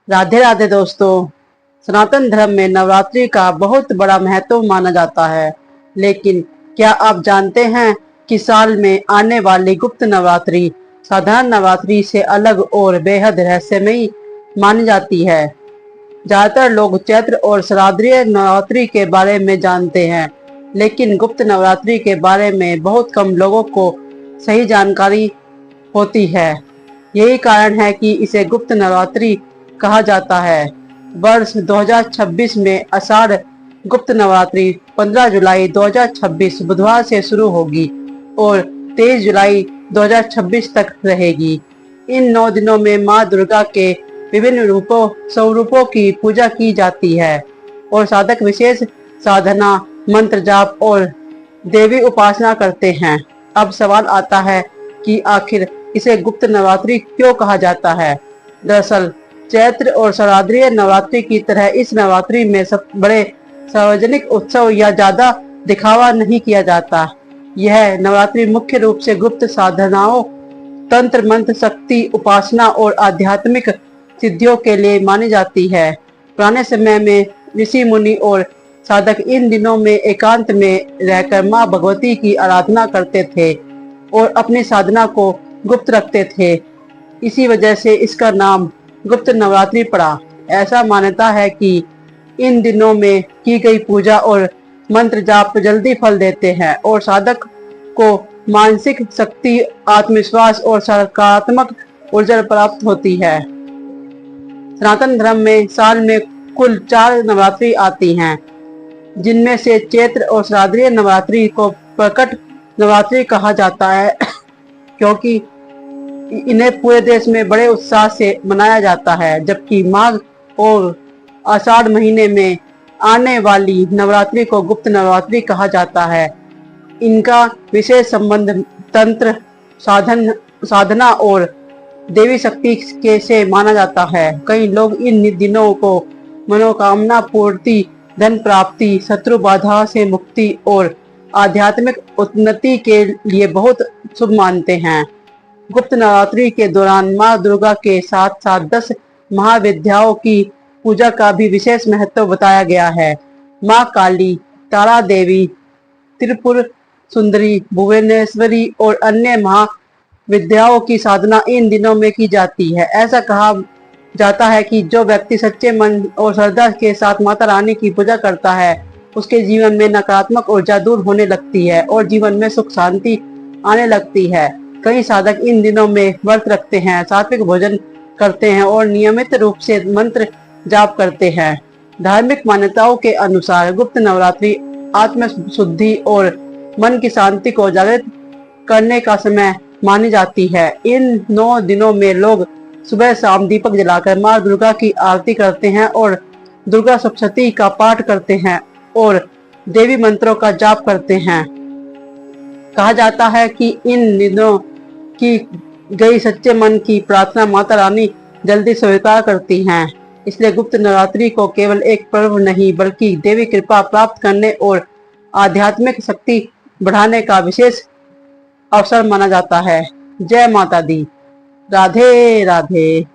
राधे राधे दोस्तों। सनातन धर्म में नवरात्रि का बहुत बड़ा महत्व माना जाता है, लेकिन क्या आप जानते हैं कि साल में आने वाली गुप्त नवरात्रि साधारण नवरात्रि से अलग और बेहद रहस्यमयी मानी जाती है। ज्यादातर लोग चैत्र और शारदीय नवरात्रि के बारे में जानते हैं, लेकिन गुप्त नवरात्रि के बारे में बहुत कम लोगों को सही जानकारी होती है। यही कारण है कि इसे गुप्त नवरात्रि कहा जाता है। वर्ष 2026 में आषाढ़ गुप्त नवरात्रि 15 जुलाई 2026 बुधवार से शुरू होगी और 23 जुलाई 2026 तक रहेगी। इन 9 दिनों में माँ दुर्गा के विभिन्न स्वरूपों की पूजा की जाती है और साधक विशेष साधना, मंत्र जाप और देवी उपासना करते हैं। अब सवाल आता है कि आखिर इसे गुप्त नवरात्रि क्यों कहा जाता है। दरअसल चैत्र और शारदीय नवरात्रि की तरह इस नवरात्रि में सब बड़े सार्वजनिक उत्सव या ज्यादा दिखावा नहीं किया जाता। यह नवरात्रि मुख्य रूप से गुप्त साधनाओं, तंत्र मंत्र, शक्ति उपासना और आध्यात्मिक सिद्धियों के लिए मानी जाती है। पुराने समय में ऋषि मुनि और साधक इन दिनों में एकांत में रहकर माँ भगवती की आराधना करते थे और अपनी साधना को गुप्त रखते थे। इसी वजह से इसका नाम गुप्त नवरात्रि पड़ा। ऐसा मान्यता है कि इन दिनों में की गई पूजा और मंत्र जाप जल्दी फल देते हैं और साधक को मानसिक शक्ति, आत्मविश्वास और सकारात्मक ऊर्जा प्राप्त होती है। सनातन धर्म में साल में कुल 4 नवरात्रि आती हैं, जिनमें से चैत्र और शारदीय नवरात्रि को प्रकट नवरात्रि कहा जाता है क्योंकि इन्हें पूरे देश में बड़े उत्साह से मनाया जाता है, जबकि माघ और आषाढ़ महीने में आने वाली नवरात्रि को गुप्त नवरात्रि कहा जाता है। इनका विशेष संबंध तंत्र, साधना और देवी शक्ति के से माना जाता है। कई लोग इन दिनों को मनोकामना पूर्ति, धन प्राप्ति, शत्रु बाधा से मुक्ति और आध्यात्मिक उन्नति के लिए बहुत शुभ मानते हैं। गुप्त नवरात्रि के दौरान माँ दुर्गा के साथ साथ 10 महाविद्याओं की पूजा का भी विशेष महत्व बताया गया है। माँ काली, तारा देवी, त्रिपुर सुंदरी, भुवनेश्वरी और अन्य महाविद्याओं की साधना इन दिनों में की जाती है। ऐसा कहा जाता है कि जो व्यक्ति सच्चे मन और श्रद्धा के साथ माता रानी की पूजा करता है, उसके जीवन में नकारात्मक ऊर्जा दूर होने लगती है और जीवन में सुख शांति आने लगती है। कई साधक इन दिनों में व्रत रखते हैं, सात्विक भोजन करते हैं और नियमित रूप से मंत्र जाप करते हैं। धार्मिक मान्यताओं के अनुसार गुप्त नवरात्रि आत्म शुद्धि और मन की शांति को जागृत करने का समय मानी जाती है। इन 9 दिनों में लोग सुबह शाम दीपक जलाकर माँ दुर्गा की आरती करते हैं और दुर्गा सप्तशती का पाठ करते हैं और देवी मंत्रों का जाप करते हैं। कहा जाता है कि इन दिनों की गई सच्चे मन की प्रार्थना माता रानी जल्दी स्वीकार करती हैं। इसलिए गुप्त नवरात्रि को केवल एक पर्व नहीं बल्कि देवी कृपा प्राप्त करने और आध्यात्मिक शक्ति बढ़ाने का विशेष अवसर माना जाता है। जय माता दी। राधे राधे।